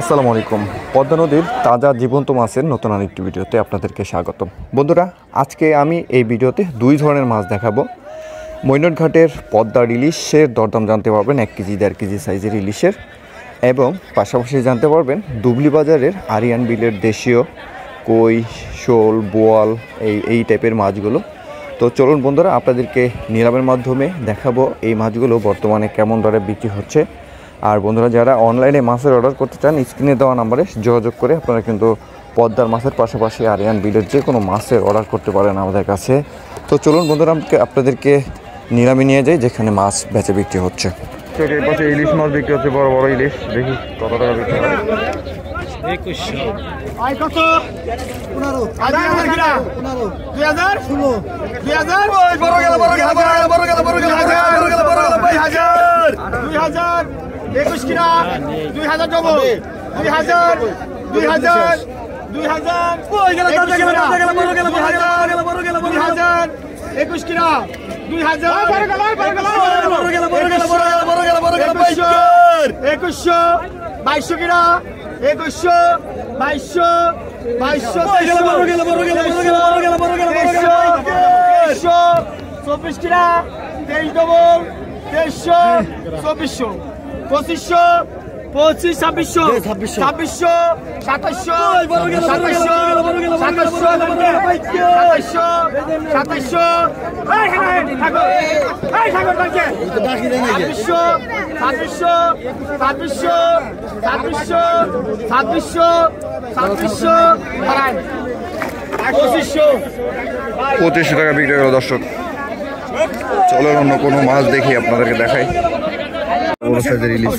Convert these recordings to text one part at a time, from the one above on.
আসসালামু আলাইকুম। পদ্মা নদীর তাজা জীবন্ত মাছের নতুন আরেকটি ভিডিওতে আপনাদেরকে স্বাগতম। বন্ধুরা, আজকে আমি এই ভিডিওতে দুই ধরনের মাছ দেখাবো। মৈনটঘাটের পদ্মার ইলিশের দরদাম জানতে পারবেন, 1 কেজি 1.5 কেজি সাইজের ইলিশের, এবং পাশাপাশি জানতে পারবেন দুবলি বাজারের আরিয়ান বিলের দেশীয় কই, শোল, বোয়াল এই টাইপের মাছগুলো। তো চলুন বন্ধুরা, আপনাদেরকে নিলামের মাধ্যমে দেখাবো এই মাছগুলো বর্তমানে কেমন দরে বিক্রি হচ্ছে। আর বন্ধুরা, যারা অনলাইনে মাছের অর্ডার করতে চান, স্ক্রিনে দেওয়া নাম্বারে যোগাযোগ করে আপনারা কিন্তু পদ্মার মাছের পাশাপাশি আরিয়ান বিলের যে কোনো মাছের অর্ডার করতে পারেন আমাদের কাছে। তো চলুন বন্ধুরা, আপনাদেরকে নিলামে নিয়ে যাই যেখানে মাছ বেচে বিক্রি হচ্ছে। এই পাশে ইলিশ মাছ বিক্রি হচ্ছে, বড় বড় ইলিশ। দেখি কত টাকা বিক্রি হয়। 2100 আই কত 15 2000 16 2000 ওই বড় গেল 2000 21 কিনা 2000 ডবল 2000 ওই গেল 21 কিনা 2000 2100 2200 কিনা 2100 2200 24 কিনা 23 ডবল 2300 2400 2500 25 2600 2600 2700 2500 টাকা বিক্রি হলো। দর্শক, চলো অন্য কোনো মাছ দেখি, আপনাদেরকে দেখাই। বড় সাইজের ইলিশ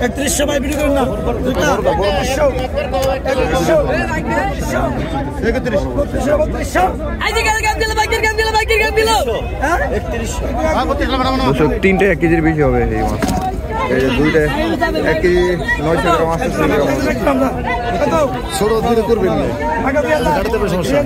3100 ভাই ভিডিও করুন না 3100 তিনটে 1 কেজির বেশি হবে এই মাছ। এই যে দুইটা 1 কেজি 900 গ্রাম আছে। ছোট দুটো করবেন না, সমস্যা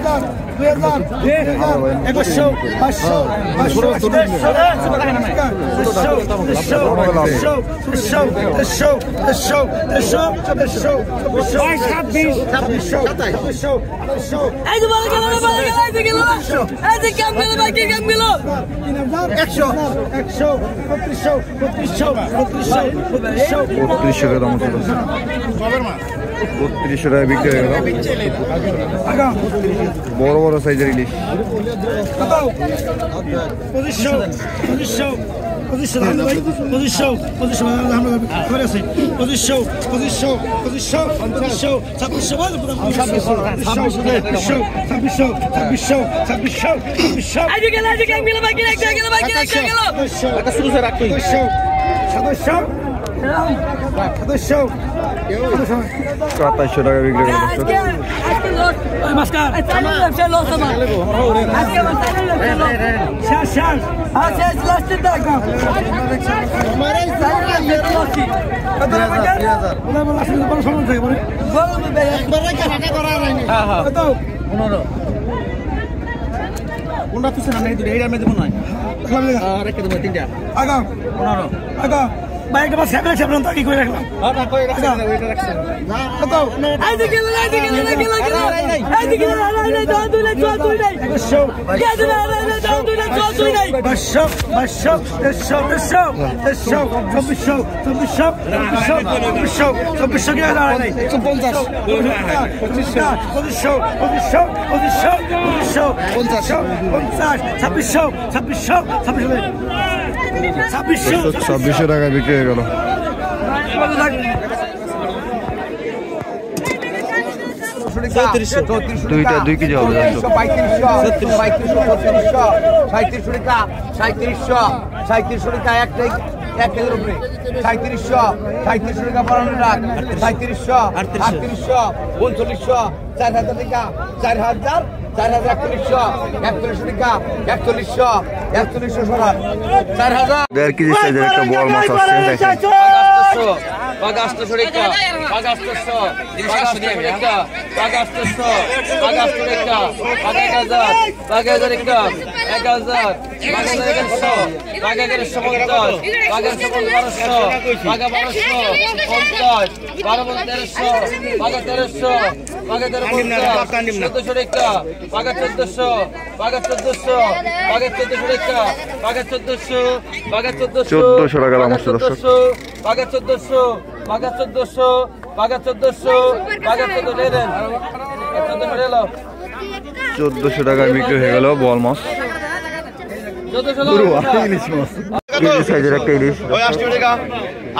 3200 টাকা বিক্রি হয়ে গেল। বড় বড় সাইজের ইলিশ 2700 টাকা বিক্রি হয়ে গেল। কোনটা তুই না দিলে এইটা আমি দেব না রেখে দেব তিনটা আগা 15 আগা বাইকটা বাস খেলে রাখলাম তো কি করে রাখলাম হ্যাঁ কই রাখছেন ওইটা রাখছেন না কত এই দিকে এই দিকে দাও দুলে দুই নাই 100 কে দিলে দাও দুলে দুই নাই 200 2400 কে দাও নাই 150 2600 টাকা বিক্রি হয়ে গেল। দুইটা 2 কেজি হবে। 3700 টাকা একটাই 1 কেজির উপরে 3700 টাকা বাড়ানো রাখ 3700 3800 3900 4000 টাকা 4000 4100 টাকা 4100 সরা 4000 1.5 কেজি সাইজের একটা বড় মাছ আসছে। বাঘা 800 টাকা বাঘা 800 বাঘা 800 টাকা বাঘা 800 বাঘা 800 টাকা বাঘা 1000 বাঘা 1000 টাকা 1000 বাঘা 1100 বাঘা 1150 বাঘা 1200 বাঘা 1200 50 12 1300 বাঘা 1300 বাঘা 1350 1400 টাকা বাঘা 1400 বাঘা 1400 বাঘা 1400 টাকা বাঘা 1400 বাঘা 1400 টাকা দাম আছে দর্শক। বাঘা 1400 বাঘা 1400 বাঘা 1400 বাঘা 1400 দেন 1400 এলো 1400 টাকায় বিক্রি হয়ে গেল বল মাছ। 1400 ইলিশ মাছ, ইলিশ সাইজের একটা ইলিশ। 800 টাকা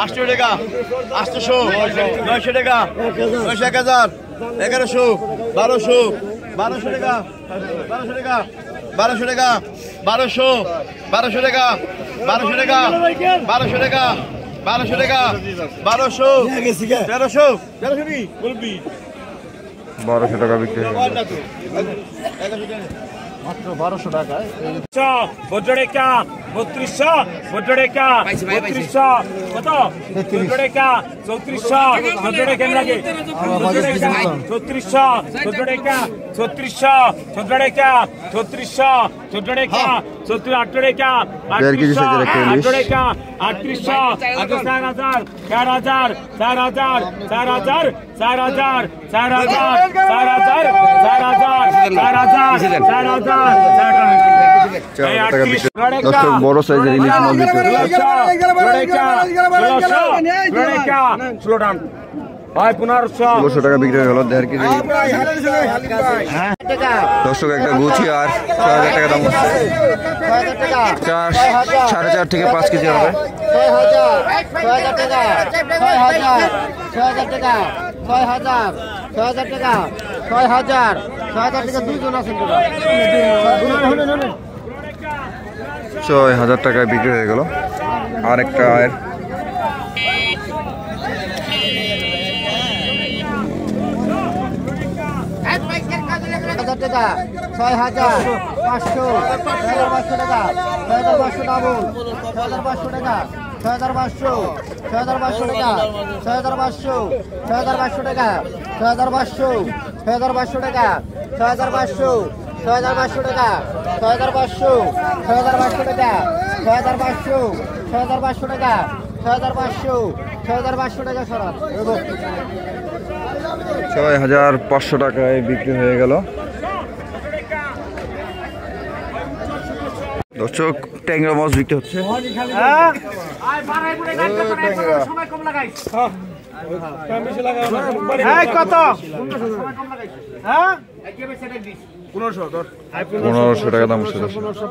800 টাকা 800 900 টাকা 900 1100 1200 1200 টাকা 1200 টাকা 1200 টাকা 1200 1200 টাকা 1200 টাকা 1200 টাকা 1200 টাকা 1200 1300 1300 বলবি 1200 টাকা বিক্রি হয়ে গেল। ভদ্ররেখা 3200 ভদ্ররেখা 3200 কত ভদ্ররেখা 3400 ভদ্ররেখা লাগে 3400 ভদ্ররেখা 3600 ভদ্ররেখা 3600 ভদ্ররেখা 38 দেড় কেজি সাইজের একটা ইলিশ। 3800 4000 4000 4000 4000 4000 টাকা বিক্রি। দর্শক বড় সাইজের ইলিশ মাছ বিক্রি হচ্ছে। 1600 টাকা বিক্রি হয়ে গেল 1.5 কেজি। দর্শক একটা গুছি আর 6000 টাকা দাম হচ্ছে। 4.5 থেকে 5 কেজি হবে। 6000 টাকা 6000 টাকা 2জন আছেন 6000 টাকায় বিক্রি হয়ে গেল। আর একটা আয়ের 6000 টাকা 6500 6500 টাকা 6500 ডাবল 6500 টাকা 6500 6500 টাকা 6500 6500 টাকা 6500 6500 টাকা 6500 6500 টাকা 6500 6500 টাকা 6500 6500 টাকা 6500 6500 টাকা সরান 6500 টাকায় বিক্রি হয়ে গেল। দর্শক ট্যাংরা মাছ বিক্রি হচ্ছে। কত 1500 টাকা দাম হচ্ছে। দর্শক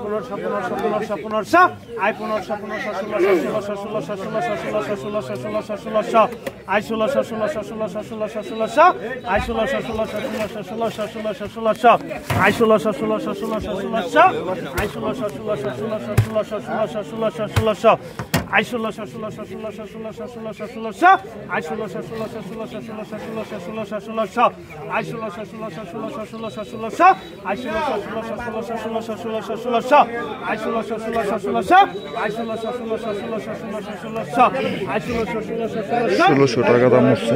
1600 টাকা দাম হচ্ছে।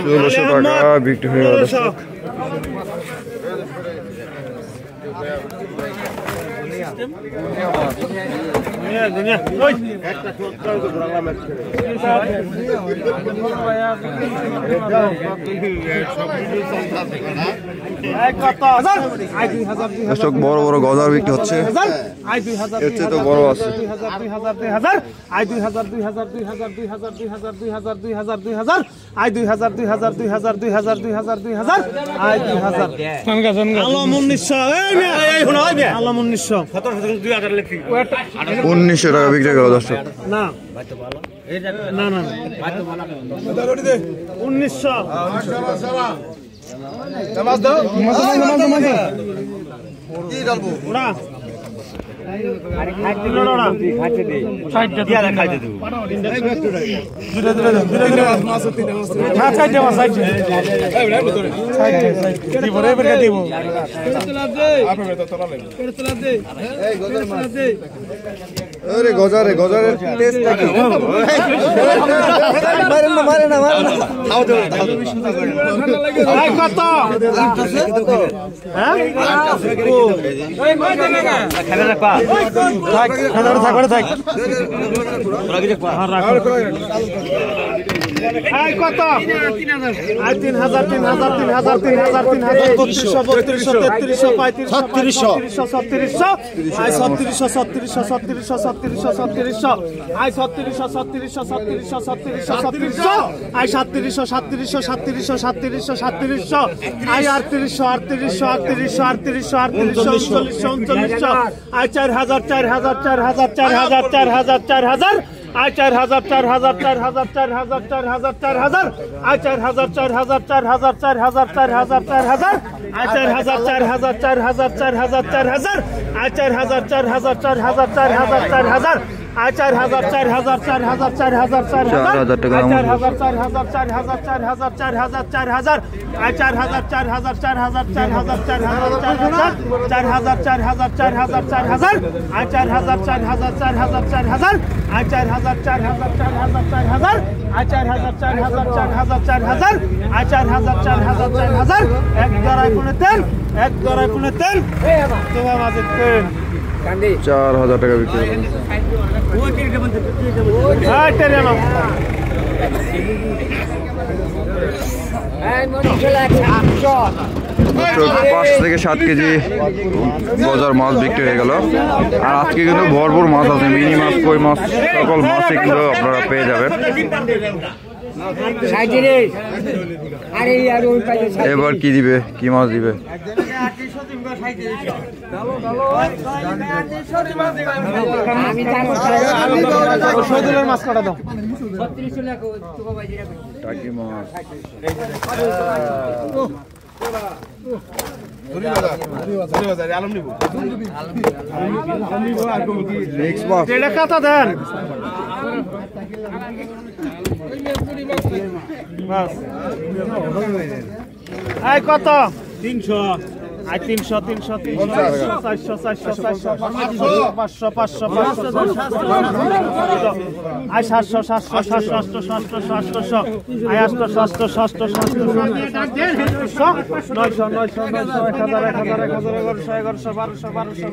1600 টাকা বিক্রি হয়ে গেল। দর্শক দর্শক বড় বড় গজার বিক্রি হচ্ছে। এর চেয়ে তো বড় আছে। 2000 1900 টাকা বিক্রি গেল। দর্শক না না না 1900 দিব আরে গজারে গজারের টেস্ট কি মারে না খাও তো ভাই কত হ্যাঁ ওই কত টাকা খেলা রাখবা থাক খেলা থাক করে থাক তোরা কি দেখবা হ্যাঁ রাখ এই কত 3000 টাকা বিক্রি পাঁচ থেকে 7 কেজি বাজার মাছ বিক্রি হয়ে গেল। আর আজকে কিন্তু ভরপুর মাছ আছে, মিনি মাছ, কই মাছ, সকল মাছই কিন্তু আপনারা পেয়ে যাবেন। এবার কি দিবে, কি মাছ দিবে? মাছ কাটা দাও, টাকি মাছ। কাতা দেন কত? 300 300 300 400 400 500 500 700 700 800 900 900 1100 1200